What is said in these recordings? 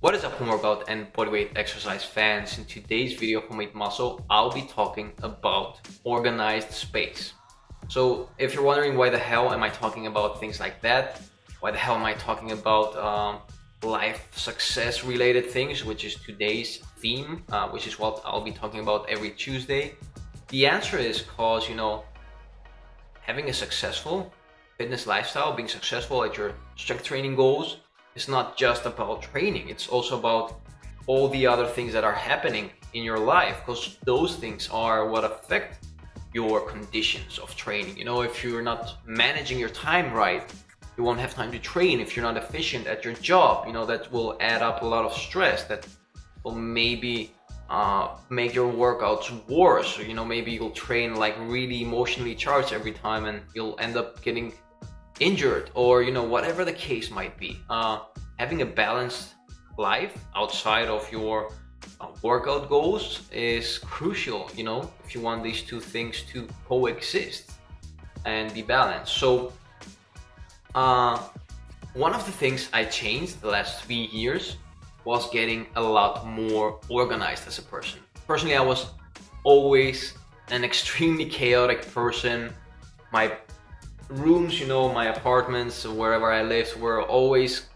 What is up, home workout and bodyweight exercise fans? In today's video for Made Muscle, I'll be talking about organized space. So if you're wondering why the hell am I talking about things like that, why the hell am I talking about life success related things, which is today's theme, which is what I'll be talking about every Tuesday, the answer is because, having a successful fitness lifestyle, being successful at your strength training goals, it's not just about training, it's also about all the other things that are happening in your life, because those things are what affect your conditions of training. If you're not managing your time right, you won't have time to train. If you're not efficient at your job, that will add up a lot of stress that will maybe make your workouts worse. Maybe you'll train like really emotionally charged every time and you'll end up getting injured, or whatever the case might be. Having a balanced life outside of your workout goals is crucial, if you want these two things to coexist and be balanced. So one of the things I changed the last 3 years was getting a lot more organized as a person. Personally, I was always an extremely chaotic person. My rooms, my apartments, wherever I lived, were always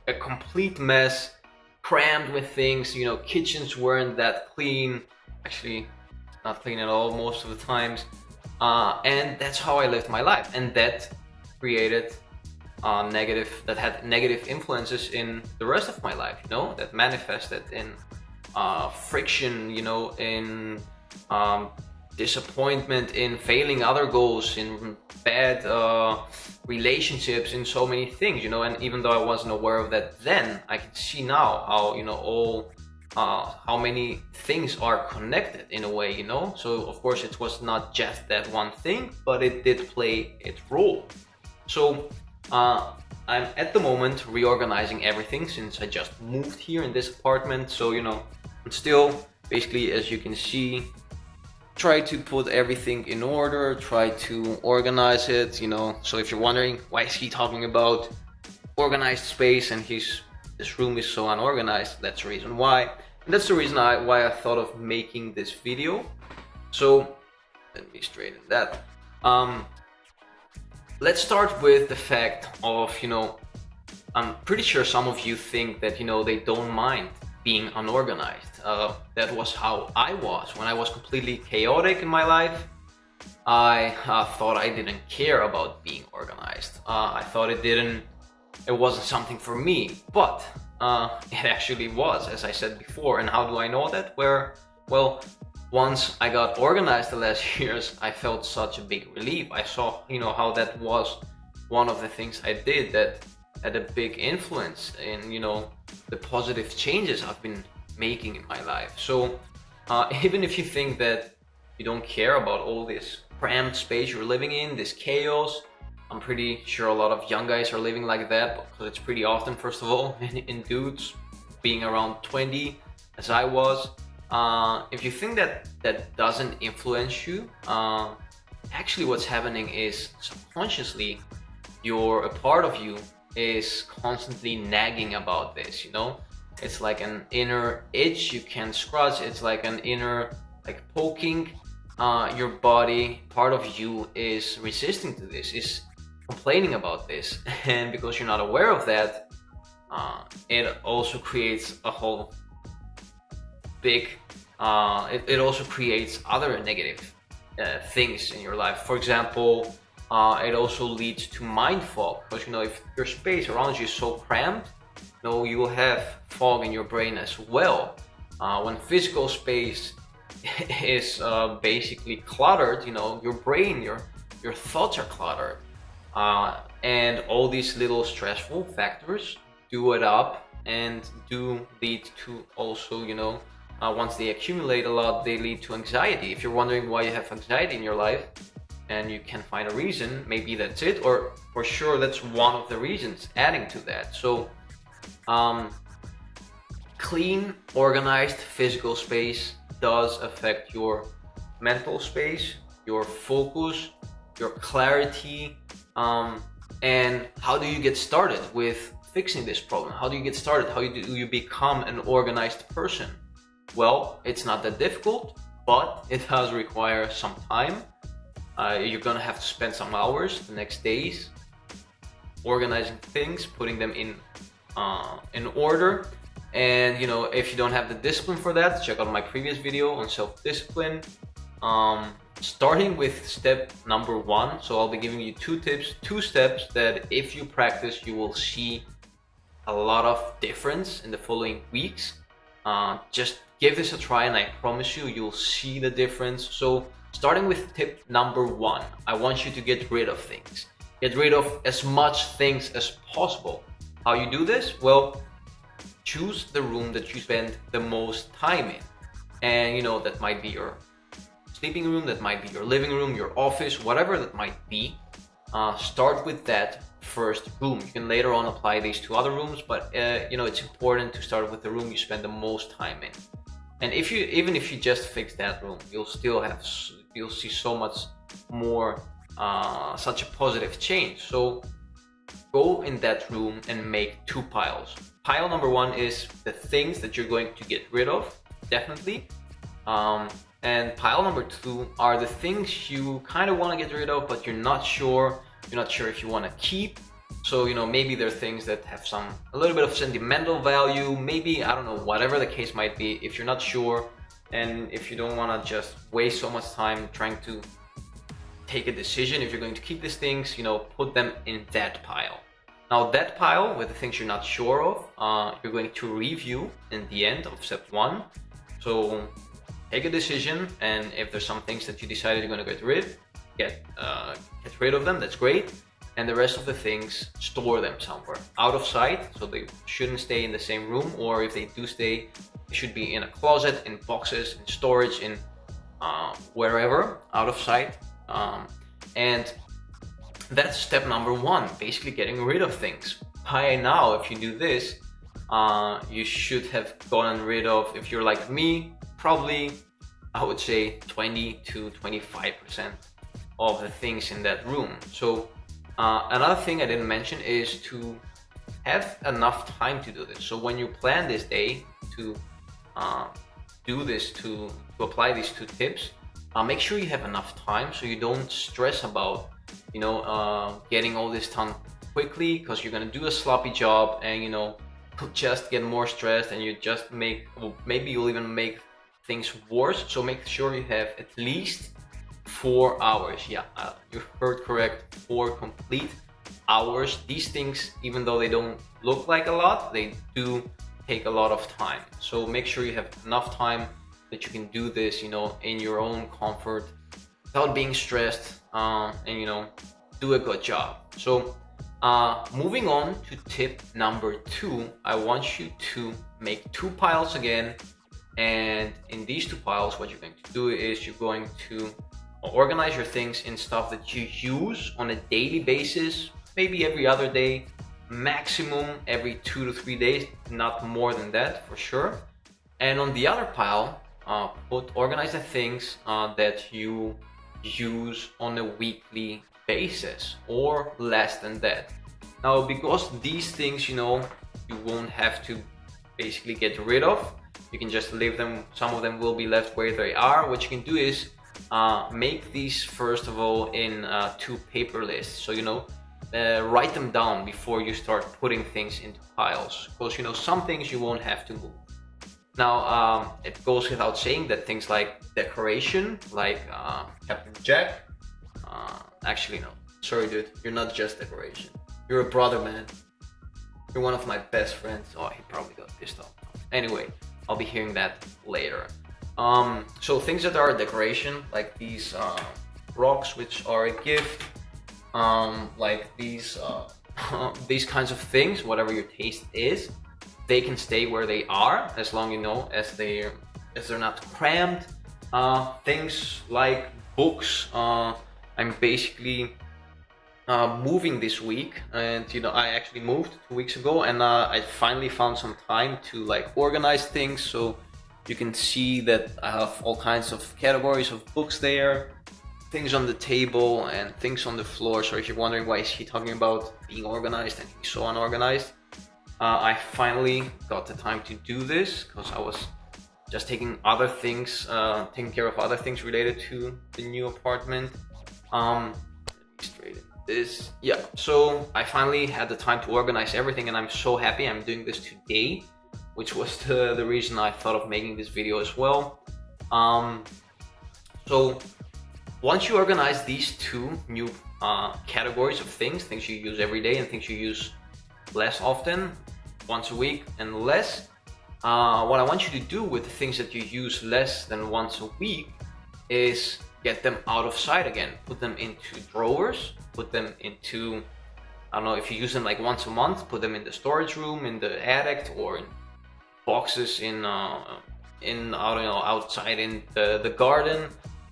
a complete mess, crammed with things. Kitchens weren't that clean, actually not clean at all most of the times, and that's how I lived my life, and that created had negative influences in the rest of my life, that manifested in friction, in disappointment, in failing other goals, in bad relationships, in so many things, and even though I wasn't aware of that then, I can see now how how many things are connected in a way, so of course it was not just that one thing, but it did play its role. So I'm at the moment reorganizing everything since I just moved here in this apartment. So I'm still basically, as you can see, try to put everything in order, try to organize it, so if you're wondering why is he talking about organized space and this room is so unorganized, that's the reason why, and that's the reason why I thought of making this video. So let me straighten that. Let's start with the fact of, I'm pretty sure some of you think that, they don't mind being unorganized. That was how I was when I was completely chaotic in my life. I thought I didn't care about being organized. I thought it wasn't something for me, but it actually was, as I said before. And how do I know that? Well, once I got organized the last years, I felt such a big relief. I saw, how that was one of the things I did that had a big influence in, the positive changes I've been making in my life. So even if you think that you don't care about all this cramped space you're living in, this chaos, I'm pretty sure a lot of young guys are living like that, because it's pretty often, first of all, in dudes being around 20 as I was. If you think that doesn't influence you, actually what's happening is subconsciously a part of you is constantly nagging about this, It's like an inner itch you can't scratch. It's like an inner, poking your body. Part of you is resisting to this, is complaining about this, and because you're not aware of that, it also creates a whole big it also creates other negative things in your life. For example, it also leads to mind fog, because if your space around you is so cramped, you will have fog in your brain as well. When physical space is basically cluttered, your brain, your thoughts are cluttered, and all these little stressful factors do it up and do lead to also, once they accumulate a lot, they lead to anxiety. If you're wondering why you have anxiety in your life and you can find a reason, maybe that's it, or for sure that's one of the reasons adding to that. So clean, organized physical space does affect your mental space, your focus, your clarity, and how do you get started with fixing this problem? How do you get started? How do you become an organized person? Well, it's not that difficult, but it does require some time. You're gonna have to spend some hours the next days organizing things, putting them in order. And you know, if you don't have the discipline for that, check out my previous video on self-discipline. Starting with step number 1. So I'll be giving you 2 tips, 2 steps that if you practice, you will see a lot of difference in the following weeks. Just give this a try and I promise you, you'll see the difference. So starting with tip number 1, I want you to get rid of things. Get rid of as much things as possible. How you do this? Well, choose the room that you spend the most time in. And you know, that might be your sleeping room, that might be your living room, your office, whatever that might be. Start with that first room. You can later on apply these to other rooms, but you know, it's important to start with the room you spend the most time in. And even if you just fix that room, you'll see so much more, such a positive change. So go in that room and make 2 piles. Pile number 1 is the things that you're going to get rid of, definitely. And pile number 2 are the things you kind of want to get rid of, but you're not sure if you want to keep. So, you know, maybe there are things that have a little bit of sentimental value, maybe, I don't know, whatever the case might be. If you're not sure, and if you don't want to just waste so much time trying to take a decision if you're going to keep these things, you know, put them in that pile. Now that pile with the things you're not sure of, you're going to review in the end of step 1. So take a decision, and if there's some things that you decided you're going to get rid of them, that's great. And the rest of the things, store them somewhere out of sight, so they shouldn't stay in the same room, or if they do stay, they should be in a closet, in boxes, in storage, in wherever, out of sight. And that's step number 1, basically getting rid of things. By now, if you do this, you should have gotten rid of, if you're like me, probably, I would say 20 to 25% of the things in that room. So another thing I didn't mention is to have enough time to do this. So when you plan this day to do this, to apply these 2 tips, make sure you have enough time so you don't stress about, you know, getting all this done quickly, because you're gonna do a sloppy job and, you know, you'll just get more stressed, and you just maybe you'll even make things worse. So make sure you have at least 4 hours. Yeah, you heard correct, 4 complete hours. These things, even though they don't look like a lot, they do take a lot of time. So make sure you have enough time that you can do this, you know, in your own comfort without being stressed, and, you know, do a good job. So moving on to tip number 2, I want you to make 2 piles again. And in these 2 piles, what you're going to do is you're going to organize your things in stuff that you use on a daily basis, maybe every other day, maximum every 2 to 3 days, not more than that for sure. And on the other pile, organize the things that you use on a weekly basis or less than that. Now, because these things, you know, you won't have to basically get rid of, you can just leave them. Some of them will be left where they are. What you can do is make these first of all in 2 paper lists. So, you know, write them down before you start putting things into piles, because, you know, some things you won't have to move. Now, it goes without saying that things like decoration, like Captain Jack, actually no, sorry dude, you're not just decoration. You're a brother, man. You're one of my best friends. Oh, he probably got pissed off. Anyway, I'll be hearing that later. So things that are decoration, like these rocks, which are a gift, like these these kinds of things, whatever your taste is, they can stay where they are as long, you know, as they're not crammed. Things like books, I'm basically moving this week, and you know, I actually moved 2 weeks ago, and I finally found some time to like organize things. So you can see that I have all kinds of categories of books there, things on the table and things on the floor. So if you're wondering why is he talking about being organized and he's so unorganized, I finally got the time to do this because I was just taking other things, taking care of other things related to the new apartment. Straight this, yeah. So I finally had the time to organize everything, and I'm so happy I'm doing this today, which was the reason I thought of making this video as well. So once you organize these two new categories of things you use every day and things you use less often, once a week and less, what I want you to do with the things that you use less than once a week is get them out of sight again. Put them into drawers, put them into, I don't know, if you use them like once a month, put them in the storage room, in the attic, or in boxes in I don't know, outside in the garden,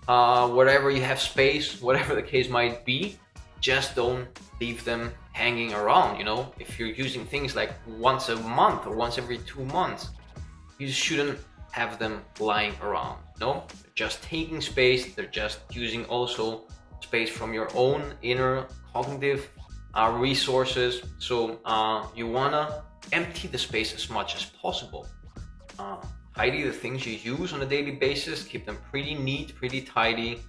wherever you have space, whatever the case might be. Just don't leave them hanging around, you know. If you're using things like once a month or once every 2 months, you shouldn't have them lying around. No, they're just taking space. They're just using also space from your own inner cognitive resources. So you wanna empty the space as much as possible. Tidy the things you use on a daily basis. Keep them pretty neat, pretty tidy.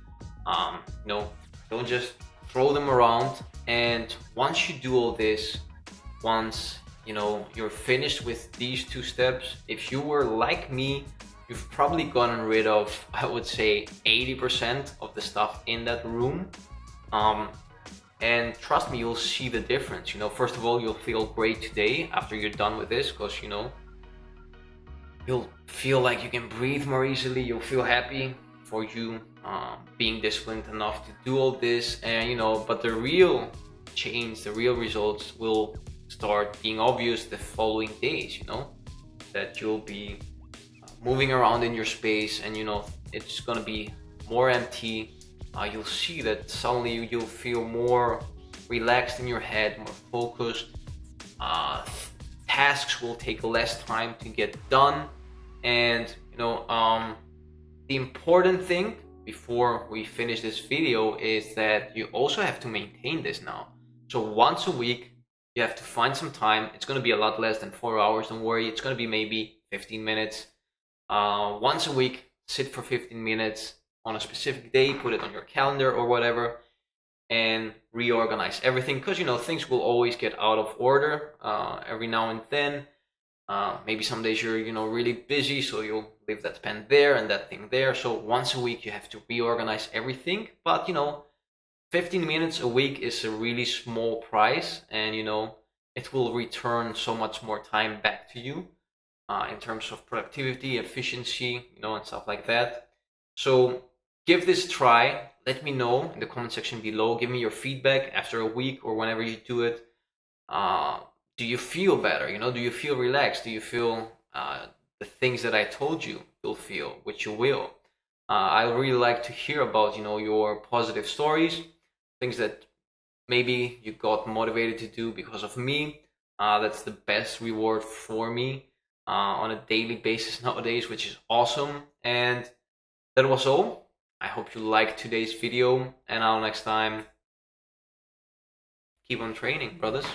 You know, don't just throw them around. And once you do all this, once you know you're finished with these 2 steps, if you were like me, you've probably gotten rid of, I would say, 80% of the stuff in that room. And trust me, you'll see the difference. You know, first of all, you'll feel great today after you're done with this, because you know, you'll feel like you can breathe more easily. You'll feel happy for you being disciplined enough to do all this. And you know, but the real change, the real results will start being obvious the following days. You know, that you'll be moving around in your space, and you know, it's gonna be more empty. You'll see that suddenly you'll feel more relaxed in your head, more focused. Tasks will take less time to get done. And you know, the important thing before we finish this video is that you also have to maintain this now. So once a week, you have to find some time. It's going to be a lot less than 4 hours, don't worry. It's going to be maybe 15 minutes. Once a week, sit for 15 minutes on a specific day, put it on your calendar or whatever, and reorganize everything, because you know, things will always get out of order every now and then. Maybe some days you're, you know, really busy, so you'll leave that pen there and that thing there. So once a week you have to reorganize everything. But you know, 15 minutes a week is a really small price, and you know, it will return so much more time back to you in terms of productivity, efficiency, you know, and stuff like that. So give this a try. Let me know in the comment section below. Give me your feedback after a week or whenever you do it. Do you feel better? You know, do you feel relaxed? Do you feel the things that I told you you'll feel, which you will? I really like to hear about, you know, your positive stories, things that maybe you got motivated to do because of me. That's the best reward for me on a daily basis nowadays, which is awesome. And that was all. I hope you liked today's video, and until next time, keep on training, brothers.